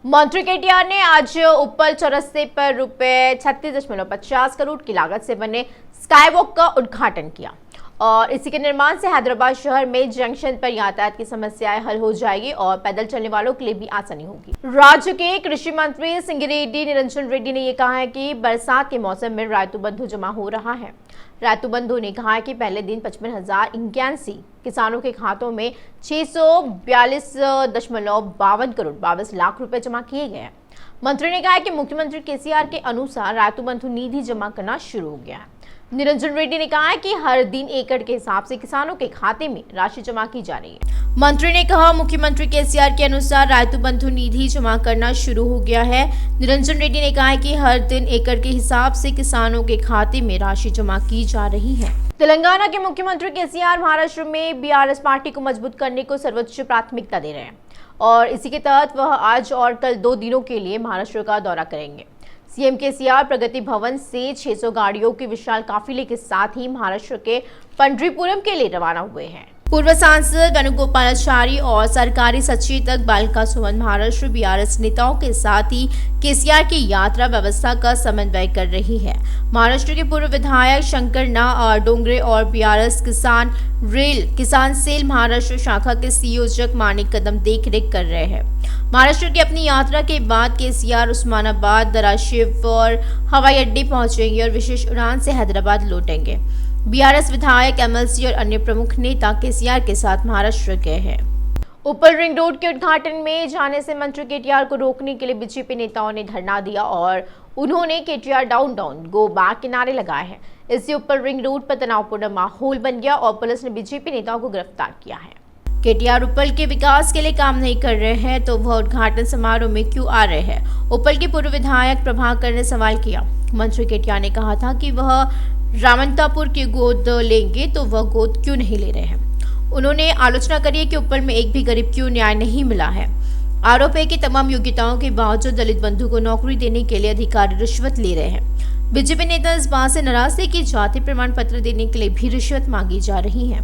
मंत्री केटीआर ने आज उप्पल चौरस्ते पर रुपए 36.50 करोड़ की लागत से बने स्काईवॉक का उद्घाटन किया और इसी के निर्माण से हैदराबाद शहर में जंक्शन पर यातायात की समस्याएं हल हो जाएगी और पैदल चलने वालों के लिए भी आसानी होगी। राज्य के कृषि मंत्री सिंगिरेड्डी निरंजन रेड्डी ने यह कहा है कि बरसात के मौसम में रायतु बंधु जमा हो रहा है। रायतु बंधु ने कहा है कि पहले दिन 55,081 किसानों के खातों में 642.52 करोड़ 22 लाख रुपए जमा किए गए हैं। मंत्री ने कहा है कि मुख्यमंत्री केसीआर के अनुसार रायतु बंधु निधि जमा करना शुरू हो गया है। निरंजन रेड्डी ने कहा है कि हर दिन एकड़ के हिसाब से किसानों के खाते में राशि जमा की जा रही है। मंत्री ने कहा मुख्यमंत्री केसीआर के अनुसार रायतु बंधु निधि जमा करना शुरू हो गया है। निरंजन रेड्डी ने कहा है कि हर दिन एकड़ के हिसाब से किसानों के खाते में राशि जमा की जा रही है। तेलंगाना के मुख्यमंत्री केसीआर महाराष्ट्र में बीआरएस पार्टी को मजबूत करने को सर्वोच्च प्राथमिकता दे रहे हैं और इसी के तहत वह आज और कल 2 दिनों के लिए महाराष्ट्र का दौरा करेंगे। सीएम केसीआर प्रगति भवन से 600 गाड़ियों के विशाल काफिले के साथ ही महाराष्ट्र के पंढरीपुरम के लिए रवाना हुए हैं। पूर्व सांसद वेणुगोपालाचारी और सरकारी सचेतक बालिका सुमन महाराष्ट्र बीआरएस नेताओं के साथ ही केसीआर की यात्रा व्यवस्था का समन्वय कर रही है। महाराष्ट्र के पूर्व विधायक शंकर डोंगरे और बीआरएस किसान सेल महाराष्ट्र शाखा के संयोजक मानिक कदम देखरेख कर रहे हैं। महाराष्ट्र की अपनी यात्रा के बाद केसीआर उस्मानाबाद, दराशिव और हवाई अड्डे पहुंचेंगे और विशेष उड़ान से हैदराबाद लौटेंगे। बीआरएस विधायक, एमएलसी और अन्य प्रमुख नेता केसीआर के साथ महाराष्ट्र गए हैं। उप्पल रिंग रोड के उद्घाटन में जाने से मंत्री केटीआर को रोकने के लिए बीजेपी नेताओं ने धरना दिया और उन्होंने KTR down down go back के नारे लगाए हैं। इससे उप्पल रिंग रोड पर तनावपूर्ण माहौल बन गया और पुलिस ने बीजेपी नेताओं को गिरफ्तार किया है। केटीआर उप्पल के विकास के लिए काम नहीं कर रहे हैं तो वह उद्घाटन समारोह में क्यों आ रहे हैं? उप्पल के पूर्व विधायक प्रभाकर ने सवाल किया। मंत्री केटीआर ने कहा था कि वह रामंतापुर की गोद लेंगे तो वह गोद क्यों नहीं ले रहे हैं? उन्होंने आलोचना करी कि उप्पल में एक भी गरीब क्यों न्याय नहीं मिला है। आरोप है कि तमाम योग्यताओं के बावजूद दलित बंधु को नौकरी देने के लिए अधिकारी रिश्वत ले रहे हैं। बीजेपी नेता इस बात से नाराज थे कि जाति प्रमाण पत्र देने के लिए भी रिश्वत मांगी जा रही है।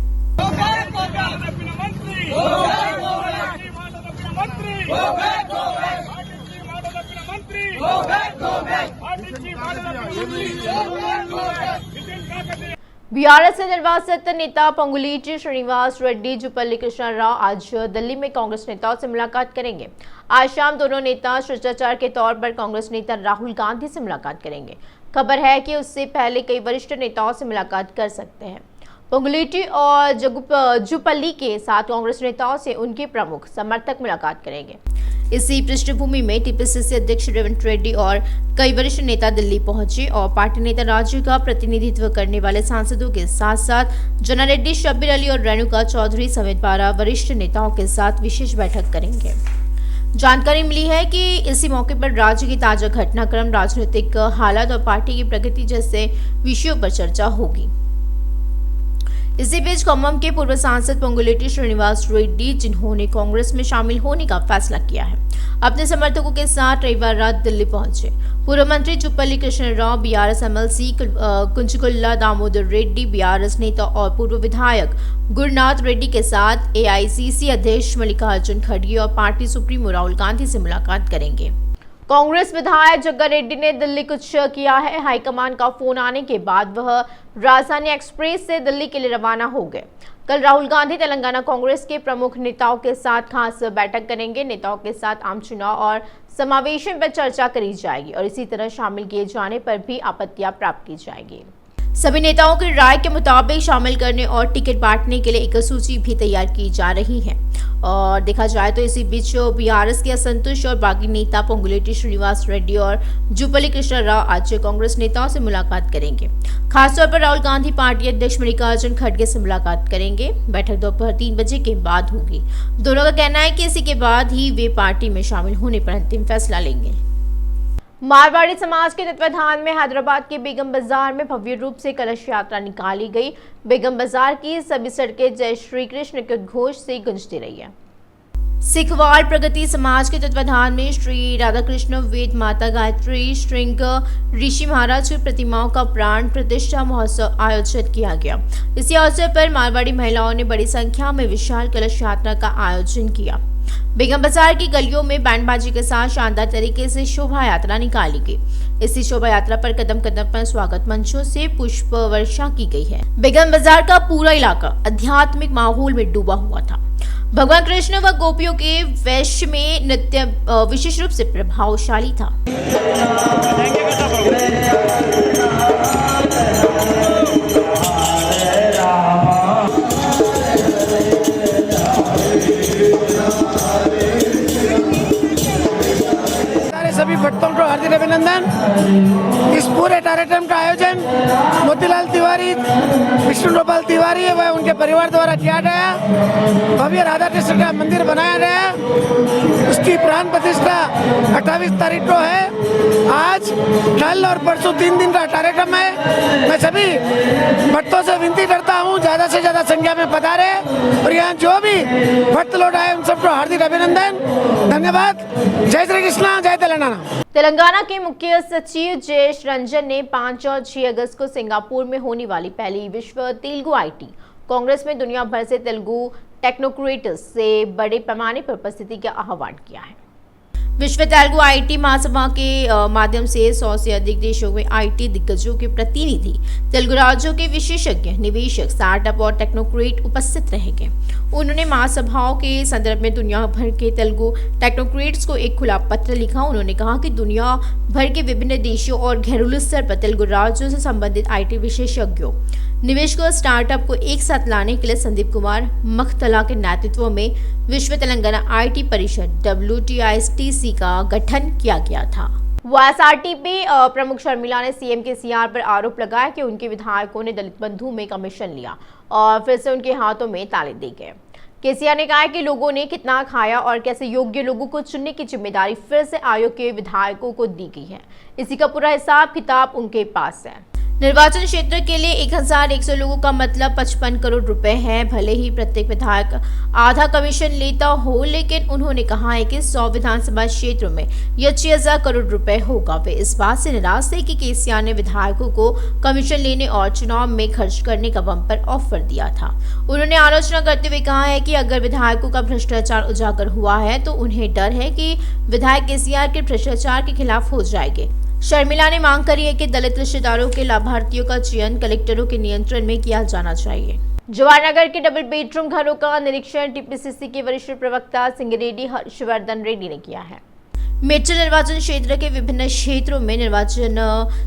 बीआरएस से निर्वासित नेता पोंगुलेटी श्रीनिवास रेड्डी, जुपल्ली कृष्ण राव आज दिल्ली में कांग्रेस नेताओं से मुलाकात करेंगे। आज शाम दोनों नेता शिष्टाचार के तौर पर कांग्रेस नेता राहुल गांधी से मुलाकात करेंगे। खबर है कि उससे पहले कई वरिष्ठ नेताओं से मुलाकात कर सकते हैं। पोंगुलेटी और जुपल्ली के साथ कांग्रेस नेताओं से उनके प्रमुख समर्थक मुलाकात करेंगे। इसी पृष्ठभूमि में टीपीसीसी अध्यक्ष रेवंत रेड्डी और कई वरिष्ठ नेता दिल्ली पहुंचे और पार्टी नेता राज्य का प्रतिनिधित्व करने वाले सांसदों के साथ साथ जना रेड्डी, शब्बीर अली और रेणुका चौधरी समेत 12 वरिष्ठ नेताओं के साथ विशेष बैठक करेंगे। जानकारी मिली है कि इसी मौके पर राज्य की ताजा घटनाक्रम, राजनीतिक हालात और पार्टी की प्रगति जैसे विषयों पर चर्चा होगी। इसी बीच खम्मम के पूर्व सांसद पोंगुलेटी श्रीनिवास रेड्डी, जिन्होंने कांग्रेस में शामिल होने का फैसला किया है, अपने समर्थकों के साथ रविवार रात दिल्ली पहुंचे। पूर्व मंत्री Jupally Krishna Rao, BRS MLC Kuchkulla Damodar Reddy, BRS नेता और पूर्व विधायक गुरुनाथ रेड्डी के साथ एआईसीसी अध्यक्ष मल्लिकार्जुन खड़गे और पार्टी सुप्रीमो राहुल गांधी से मुलाकात करेंगे। कांग्रेस विधायक जग्गा रेड्डी ने दिल्ली कुछ किया है। हाईकमान का फोन आने के बाद वह राजधानी एक्सप्रेस से दिल्ली के लिए रवाना हो गए। कल राहुल गांधी तेलंगाना कांग्रेस के प्रमुख नेताओं के साथ खास बैठक करेंगे। नेताओं के साथ आम चुनाव और समावेशन पर चर्चा करी जाएगी और इसी तरह शामिल किए जाने पर भी आपत्तियां प्राप्त की जाएगी। सभी नेताओं की राय के मुताबिक शामिल करने और टिकट बांटने के लिए एक सूची भी तैयार की जा रही है। और देखा जाए तो इसी बीच बीआरएस के असंतुष्ट और बागी नेता पोंगुलेटी श्रीनिवास रेड्डी और जुपल्ली कृष्ण राव आज कांग्रेस नेताओं से मुलाकात करेंगे। खासतौर पर राहुल गांधी पार्टी अध्यक्ष मल्लिकार्जुन खड़गे से मुलाकात करेंगे। बैठक दोपहर 3 बजे के बाद होगी। दोनों का कहना है कि इसी के बाद ही वे पार्टी में शामिल होने पर अंतिम फैसला लेंगे। मारवाड़ी समाज के तत्वाधान में हैदराबाद के बेगम बाजार में भव्य रूप से कलश यात्रा निकाली गई। बेगम बाजार की सभी सड़कें जय श्री कृष्ण के उद्घोष से गूंजती रही है। सिखवाड़ प्रगति समाज के तत्वाधान में श्री राधाकृष्ण वेद माता गायत्री श्रृंग ऋषि महाराज की प्रतिमाओं का प्राण प्रतिष्ठा महोत्सव आयोजित किया गया। इसी अवसर पर मारवाड़ी महिलाओं ने बड़ी संख्या में विशाल कलश यात्रा का आयोजन किया। बेगम बाजार की गलियों में बैंडबाजी के साथ शानदार तरीके से शोभा यात्रा निकाली गई। इसी शोभा यात्रा पर कदम कदम पर स्वागत मंचों से पुष्प वर्षा की गई है। बेगम बाजार का पूरा इलाका आध्यात्मिक माहौल में डूबा हुआ था। भगवान कृष्ण व गोपियों के वेश में नृत्य विशेष रूप से प्रभावशाली था। सभी भक्तों को हार्दिक अभिनंदन। इस पूरे कार्यक्रम का आयोजन मोतीलाल तिवारी, विष्णु गोपाल तिवारी व उनके परिवार द्वारा किया गया। भव्य राधा कृष्ण का मंदिर बनाया गया। उसकी प्राण प्रतिष्ठा 28 तारीख को है। आज, कल और परसों 3 दिन का कार्यक्रम है। मैं सभी भक्तों से विनती करता हूँ ज्यादा से ज्यादा संख्या में पधारे और यहाँ जो भी भक्त लोग आए उन सबको हार्दिक अभिनंदन, धन्यवाद। जय श्री कृष्णा, जय तेलंगाना। तेलंगाना के मुख्य सचिव जयेश रंजन ने 5 और 6 अगस्त को सिंगापुर में होने वाली पहली विश्व तेलुगु आईटी कांग्रेस में दुनिया भर से तेलुगु टेक्नोक्रेट्स से बड़े पैमाने पर उपस्थिति का आह्वान किया है। विश्व तेलुगु आईटी महासभा के माध्यम से 100 से अधिक देशों में आईटी दिग्गजों के प्रतिनिधि, तेलुगु राज्यों के विशेषज्ञ, निवेशक, स्टार्टअप और टेक्नोक्रेट उपस्थित रहेंगे। उन्होंने महासभाओं के संदर्भ में दुनिया भर के तेलुगु टेक्नोक्रेट्स को एक खुला पत्र लिखा। उन्होंने कहा कि दुनिया भर के विभिन्न देशों और घरेलू स्तर पर तेलुगु राज्यों से संबंधित आईटी विशेषज्ञों, निवेशकों और स्टार्टअप को एक साथ लाने के लिए संदीप कुमार मखतला के नेतृत्व में विश्व तेलंगाना आईटी परिषद WTISTC का गठन किया गया था। YSRTP प्रमुख शर्मिला ने सीएम के सीआर पर आरोप लगाया कि उनके विधायकों ने दलित बंधु में कमीशन लिया और फिर से उनके हाथों में ताले दे गए। केसीआर ने कहा कि लोगों ने कितना खाया और कैसे योग्य लोगों को चुनने की जिम्मेदारी फिर से आयोग के विधायकों को दी गई है। इसी का पूरा हिसाब किताब उनके पास है। निर्वाचन क्षेत्र के लिए 1100 लोगों का मतलब 55 करोड़ रुपए है। भले ही प्रत्येक विधायक आधा कमीशन लेता हो, लेकिन उन्होंने कहा है कि 100 विधानसभा क्षेत्रों में यह 6000 करोड़ रुपए होगा। वे इस बात से निराश थे कि केसीआर ने विधायकों को कमीशन लेने और चुनाव में खर्च करने का बम्पर ऑफर दिया था। उन्होंने आलोचना करते हुए कहा है कि अगर विधायकों का भ्रष्टाचार उजागर हुआ है तो उन्हें डर है कि विधायक केसीआर के भ्रष्टाचार के खिलाफ हो जाएंगे। शर्मिला ने मांग करी है कि दलित रिश्तेदारों के लाभार्थियों का चयन कलेक्टरों के नियंत्रण में किया जाना चाहिए। जवाहरनगर के डबल बेडरूम घरों का निरीक्षण टीपीसीसी के वरिष्ठ प्रवक्ता सिंगरेड्डी हर्षवर्धन रेड्डी ने किया है। मेडचल निर्वाचन क्षेत्र के विभिन्न क्षेत्रों में निर्वाचन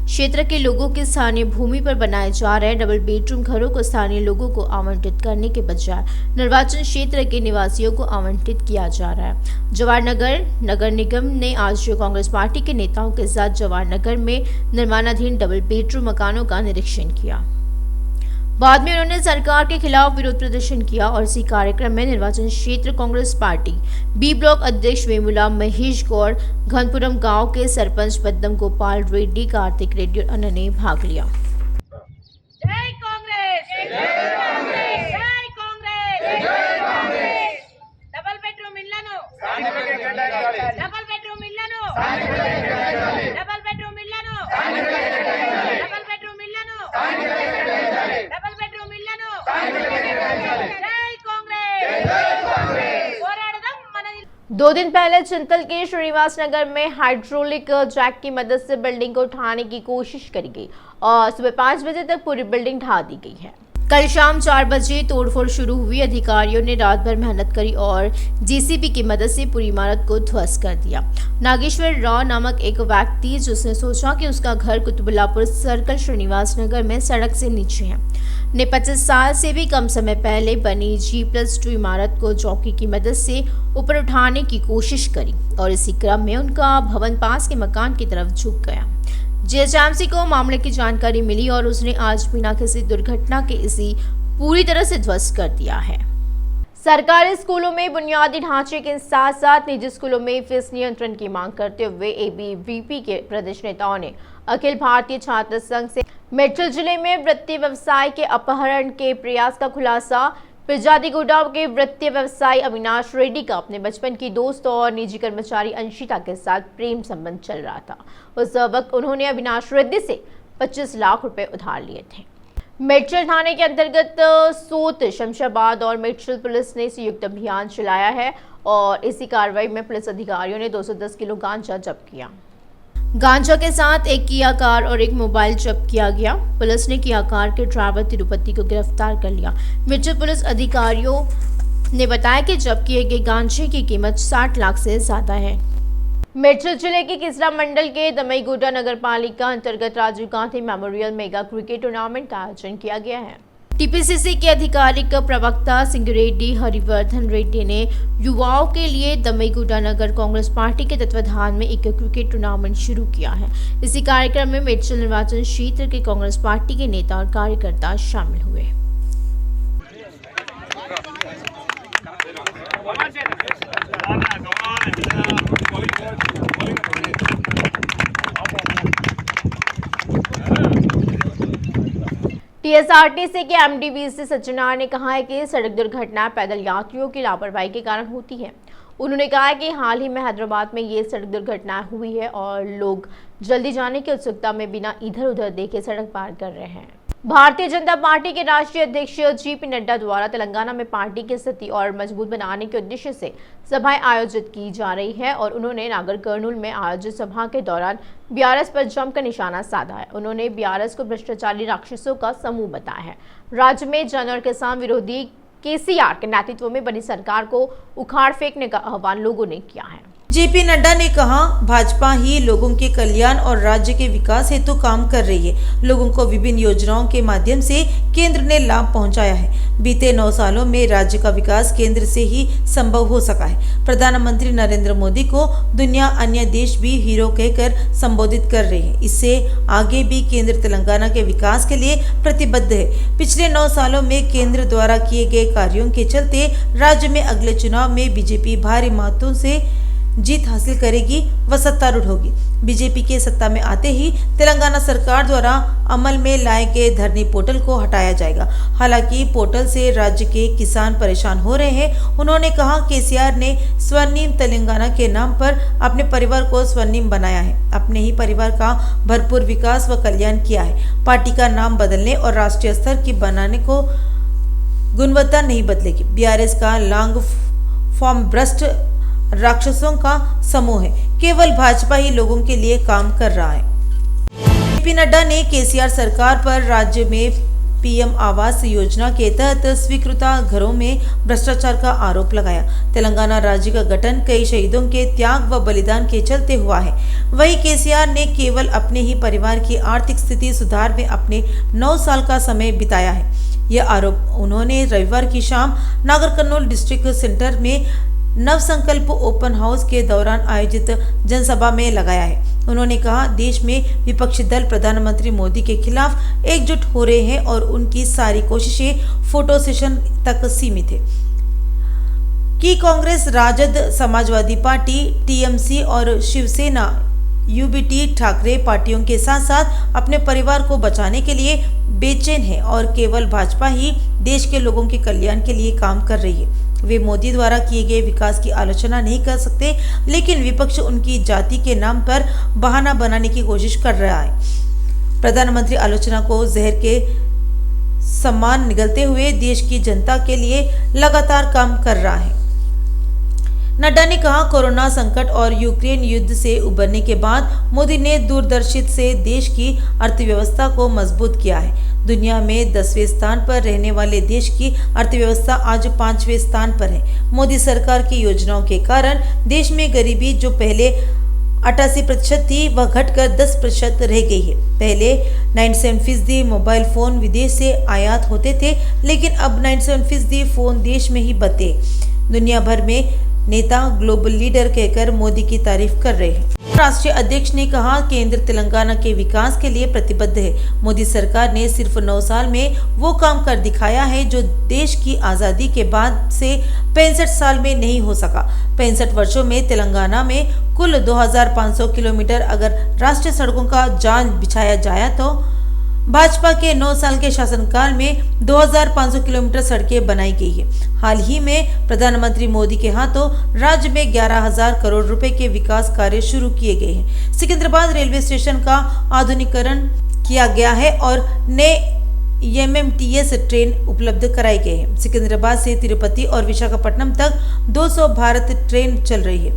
क्षेत्र के लोगों की स्थानीय भूमि पर बनाए जा रहे डबल बेडरूम घरों को स्थानीय लोगों को आवंटित करने के बजाय निर्वाचन क्षेत्र के निवासियों को आवंटित किया जा रहा है। जवाहरनगर नगर निगम ने आज कांग्रेस पार्टी के नेताओं के साथ जवाहरनगर में निर्माणाधीन डबल बेडरूम मकानों का निरीक्षण किया। बाद में उन्होंने सरकार के खिलाफ विरोध प्रदर्शन किया और इसी कार्यक्रम में निर्वाचन क्षेत्र कांग्रेस पार्टी बी ब्लॉक अध्यक्ष वेमुला महेश गौड़, घनपुरम गांव के सरपंच पद्म गोपाल रेड्डी, कार्तिक रेड्डी और अन्य ने भाग लिया। जय कांग्रेस, जय कांग्रेस, जय कांग्रेस, जय कांग्रेस। डबल बेडरूम इल्लानु, डबल बेडरूम इल्लानु, डबल बेडरूम इल्लानु, डबल बेडरूम इल्लानु, डबल बेडरूम इल्लानु। जय कांग्रेस, जय कांग्रेस। పోరాడదాం మనది। 2 दिन पहले चिंतल के श्रीनिवास नगर में हाइड्रोलिक जैक की मदद से बिल्डिंग को उठाने की कोशिश करी गई और सुबह 5 बजे तक पूरी बिल्डिंग ढा दी गई है। कल शाम 4 बजे तोड़फोड़ शुरू हुई। अधिकारियों ने रात भर मेहनत करी और जेसीबी की मदद से पूरी इमारत को ध्वस्त कर दिया। नागेश्वर राव नामक एक व्यक्ति जिसने सोचा कि उसका घर कुतुबुल्लापुर सर्कल श्रीनिवास नगर में सड़क से नीचे है, ने 25 साल से भी कम समय पहले बनी G+2 इमारत को चौकी की मदद से ऊपर उठाने की कोशिश करी और इसी क्रम में उनका भवन पास के मकान की तरफ झुक गया। जीएचएमसी को मामले की जानकारी मिली और उसने आज बिना किसी दुर्घटना के इसी पूरी तरह से ध्वस्त कर दिया है। सरकारी स्कूलों में बुनियादी ढांचे के साथ साथ निजी स्कूलों में फीस नियंत्रण की मांग करते हुए एबीवीपी के प्रदेश नेताओं ने अखिल भारतीय छात्र संघ से मेडचल जिले में वृत्ति व्यवसाय के अपहरण के प्रयास का खुलासा। पिरजादीगुड़ा के वृत्तीय व्यवसायी अविनाश रेड्डी का अपने बचपन की दोस्त और निजी कर्मचारी अंशिता के साथ प्रेम संबंध चल रहा था। उस वक्त उन्होंने अविनाश रेड्डी से 25 लाख रुपए उधार लिए थे। मेडचल थाने के अंतर्गत सोत, शमशाबाद और मेडचल पुलिस ने संयुक्त अभियान चलाया है और इसी कार्रवाई में पुलिस अधिकारियों ने 210 किलो गांजा जब्त किया। गांजा के साथ एक किया कार और एक मोबाइल जब्त किया गया। पुलिस ने किया कार के ड्राइवर तिरुपति को गिरफ्तार कर लिया। मेडचल पुलिस अधिकारियों ने बताया कि जब्त किए गए गांजे की कीमत 60 लाख से ज्यादा है। मेडचल जिले के किसरा मंडल के दमईगुड़ा नगर पालिका अंतर्गत Rajiv Gandhi memorial mega cricket tournament का आयोजन किया गया है। टीपीसीसी के आधिकारिक प्रवक्ता सिंगरेड्डी हरिवर्धन रेड्डी ने युवाओं के लिए दमईगुड़ा नगर कांग्रेस पार्टी के तत्वाधान में एक क्रिकेट टूर्नामेंट शुरू किया है। इसी कार्यक्रम में मेडचल निर्वाचन क्षेत्र के कांग्रेस पार्टी के नेता और कार्यकर्ता शामिल हुए। टीएसआरटीसी के एमडी सज्जनार ने कहा है कि सड़क दुर्घटनाएं पैदल यात्रियों की लापरवाही के कारण होती है। उन्होंने कहा कि हाल ही में हैदराबाद में ये सड़क दुर्घटनाएं हुई है और लोग जल्दी जाने की उत्सुकता में बिना इधर उधर देखे सड़क पार कर रहे हैं। भारतीय जनता पार्टी के राष्ट्रीय अध्यक्ष जेपी नड्डा द्वारा तेलंगाना में पार्टी की स्थिति और मजबूत बनाने के उद्देश्य से सभाएं आयोजित की जा रही है और उन्होंने नागर कर्नूल में आयोजित सभा के दौरान बीआरएस पर जमकर निशाना साधा है। उन्होंने बीआरएस को भ्रष्टाचारी राक्षसों का समूह बताया है। राज्य में जन और किसान विरोधी केसीआर के नेतृत्व में बनी सरकार को उखाड़ फेंकने का आह्वान लोगों ने किया है। जेपी नड्डा ने कहा, भाजपा ही लोगों के कल्याण और राज्य के विकास हेतु काम कर रही है। लोगों को विभिन्न योजनाओं के माध्यम से केंद्र ने लाभ पहुंचाया है। बीते 9 सालों में राज्य का विकास केंद्र से ही संभव हो सका है। प्रधानमंत्री नरेंद्र मोदी को दुनिया अन्य देश भी हीरो कहकर संबोधित कर रहे हैं। इससे आगे भी केंद्र तेलंगाना के विकास के लिए प्रतिबद्ध है। पिछले 9 सालों में केंद्र द्वारा किए गए कार्यों के चलते राज्य में अगले चुनाव में बीजेपी भारी मतों से जीत हासिल करेगी व सत्तारूढ़ होगी। बीजेपी के सत्ता में आते ही तेलंगाना सरकार द्वारा अमल में लाए गए धरनी पोर्टल को हटाया जाएगा। हालांकि पोर्टल से राज्य के किसान परेशान हो रहे हैं। उन्होंने कहा, केसीआर ने स्वर्णिम तेलंगाना के नाम पर अपने परिवार को स्वर्णिम बनाया है। अपने ही परिवार का भरपूर विकास व कल्याण किया है। पार्टी का नाम बदलने और राष्ट्रीय स्तर की बनाने को गुणवत्ता नहीं बदलेगी। बीआरएस का लॉन्ग फॉर्म भ्रष्ट राक्षसों का समूह है। केवल भाजपा ही लोगों के लिए काम कर रहा है। जेपी नड्डा ने केसीआर सरकार पर राज्य में पीएम आवास योजना के तहत स्वीकृत घरों में भ्रष्टाचार का आरोप लगाया। तेलंगाना राज्य का गठन कई शहीदों के त्याग व बलिदान के चलते हुआ है। वहीं केसीआर ने केवल अपने ही परिवार की आर्थिक स्थिति सुधार में अपने 9 साल का समय बिताया है। यह आरोप उन्होंने रविवार की शाम नागर कर्नूल डिस्ट्रिक्ट सेंटर में नव संकल्प ओपन हाउस के दौरान आयोजित जनसभा में लगाया है। उन्होंने कहा, देश में विपक्षी दल प्रधानमंत्री मोदी के खिलाफ एकजुट हो रहे हैं और उनकी सारी कोशिशें फोटो सेशन तक सीमित है कि कांग्रेस, राजद, समाजवादी पार्टी, टीएमसी और शिवसेना यूबीटी ठाकरे पार्टियों के साथ साथ अपने परिवार को बचाने के लिए बेचैन है और केवल भाजपा ही देश के लोगों के कल्याण के लिए काम कर रही है। वे मोदी द्वारा किए गए विकास की आलोचना नहीं कर सकते, लेकिन विपक्ष उनकी जाति के नाम पर बहाना बनाने की कोशिश कर रहा है। प्रधानमंत्री आलोचना को जहर के समान निगलते हुए देश की जनता के लिए लगातार काम कर रहा है। नड्डा ने कहा, कोरोना संकट और यूक्रेन युद्ध से उबरने के बाद मोदी ने दूरदर्शिता से देश की अर्थव्यवस्था को मजबूत किया है। दुनिया में 10वें स्थान पर रहने वाले देश की अर्थव्यवस्था आज 5वें स्थान पर है। मोदी सरकार की योजनाओं के कारण देश में गरीबी जो पहले 88% थी वह घटकर 10% रह गई है। पहले 97% मोबाइल फोन विदेश से आयात होते थे, लेकिन अब 97% फोन देश में ही बचे। दुनिया भर में नेता ग्लोबल लीडर कहकर मोदी की तारीफ कर रहे हैं। राष्ट्रीय अध्यक्ष ने कहा, केंद्र तेलंगाना के विकास के लिए प्रतिबद्ध है। मोदी सरकार ने सिर्फ 9 साल में वो काम कर दिखाया है जो देश की आज़ादी के बाद से 65 साल में नहीं हो सका। 65 वर्षों में तेलंगाना में कुल 2500 किलोमीटर अगर राष्ट्रीय सड़कों का जाल बिछाया जाए तो भाजपा के 9 साल के शासनकाल में 2500 किलोमीटर सड़कें बनाई गई है। हाल ही में प्रधानमंत्री मोदी के हाथों राज्य में 11,000 करोड़ रुपए के विकास कार्य शुरू किए गए हैं। सिकंदराबाद रेलवे स्टेशन का आधुनिकीकरण किया गया है और नए एमएमटीएस ट्रेन उपलब्ध कराई गई है। सिकंदराबाद से तिरुपति और विशाखापट्टनम तक 200 भारत ट्रेन चल रही है।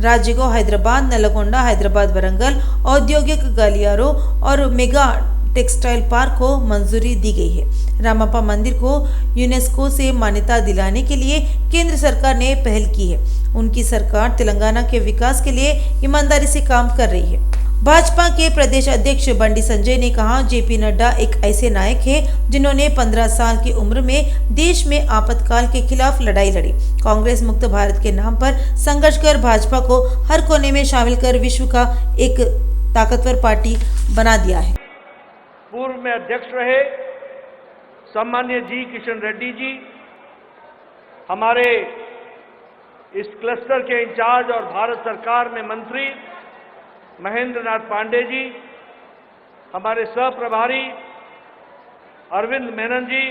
राज्य को हैदराबाद, नलगोंडा, हैदराबाद वरंगल औद्योगिक गलियारों और मेगा टेक्सटाइल पार्क को मंजूरी दी गई है। रामप्पा मंदिर को यूनेस्को से मान्यता दिलाने के लिए केंद्र सरकार ने पहल की है। उनकी सरकार तेलंगाना के विकास के लिए ईमानदारी से काम कर रही है। भाजपा के प्रदेश अध्यक्ष बंडी संजय ने कहा, जेपी नड्डा एक ऐसे नायक है जिन्होंने 15 साल की उम्र में देश में आपातकाल के खिलाफ लड़ाई लड़ी। कांग्रेस मुक्त भारत के नाम पर संघर्ष कर भाजपा को हर कोने में शामिल कर विश्व का एक ताकतवर पार्टी बना दिया है। पूर्व में अध्यक्ष रहे सम्मान्य जी किशन रेड्डी जी, हमारे इस क्लस्टर के इंचार्ज और भारत सरकार में मंत्री महेंद्र नाथ पांडे जी, हमारे सह प्रभारी अरविंद मेनन जी,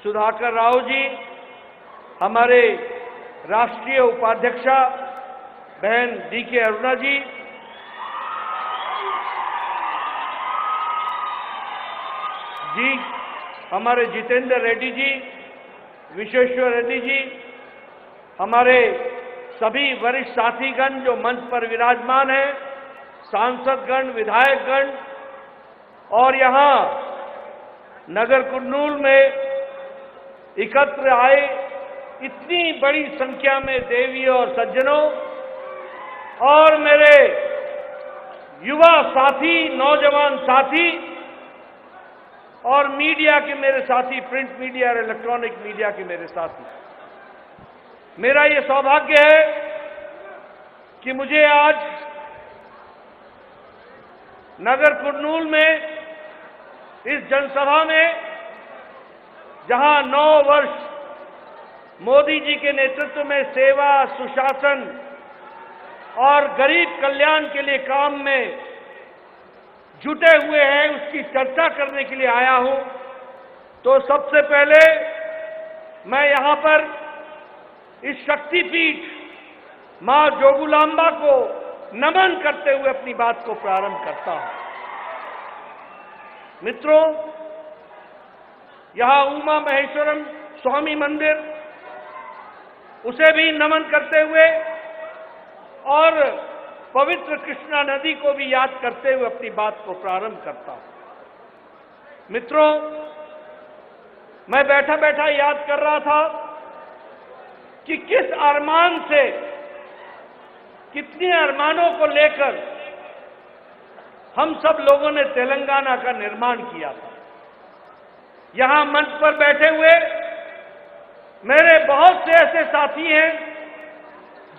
सुधाकर राव जी, हमारे राष्ट्रीय उपाध्यक्षा बहन डीके अरुणा जी, हमारे जितेंद्र रेड्डी जी, विश्वेश्वर रेड्डी जी, हमारे सभी वरिष्ठ साथीगण जो मंच पर विराजमान हैं, सांसदगण, विधायकगण और यहां नगर कुर्नूल में एकत्र आए इतनी बड़ी संख्या में देवियों और सज्जनों और मेरे युवा साथी, नौजवान साथी और मीडिया के मेरे साथी, प्रिंट मीडिया और इलेक्ट्रॉनिक मीडिया के मेरे साथी, मेरा ये सौभाग्य है कि मुझे आज नगर कुर्नूल में इस जनसभा में, जहां 9 वर्ष मोदी जी के नेतृत्व में सेवा, सुशासन और गरीब कल्याण के लिए काम में जुटे हुए हैं, उसकी चर्चा करने के लिए आया हूं। तो सबसे पहले मैं यहां पर इस शक्तिपीठ मां जोगुलांबा को नमन करते हुए अपनी बात को प्रारंभ करता हूं। मित्रों, यहां उमा महेश्वरम स्वामी मंदिर, उसे भी नमन करते हुए और पवित्र कृष्णा नदी को भी याद करते हुए अपनी बात को प्रारंभ करता हूं। मित्रों, मैं बैठा बैठा याद कर रहा था कि किस अरमान से, कितने अरमानों को लेकर हम सब लोगों ने तेलंगाना का निर्माण किया था। यहां मंच पर बैठे हुए मेरे बहुत से ऐसे साथी हैं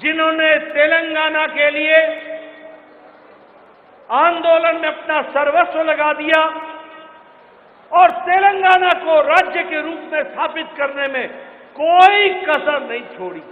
जिन्होंने तेलंगाना के लिए आंदोलन में अपना सर्वस्व लगा दिया और तेलंगाना को राज्य के रूप में स्थापित करने में कोई कसर नहीं छोड़ी।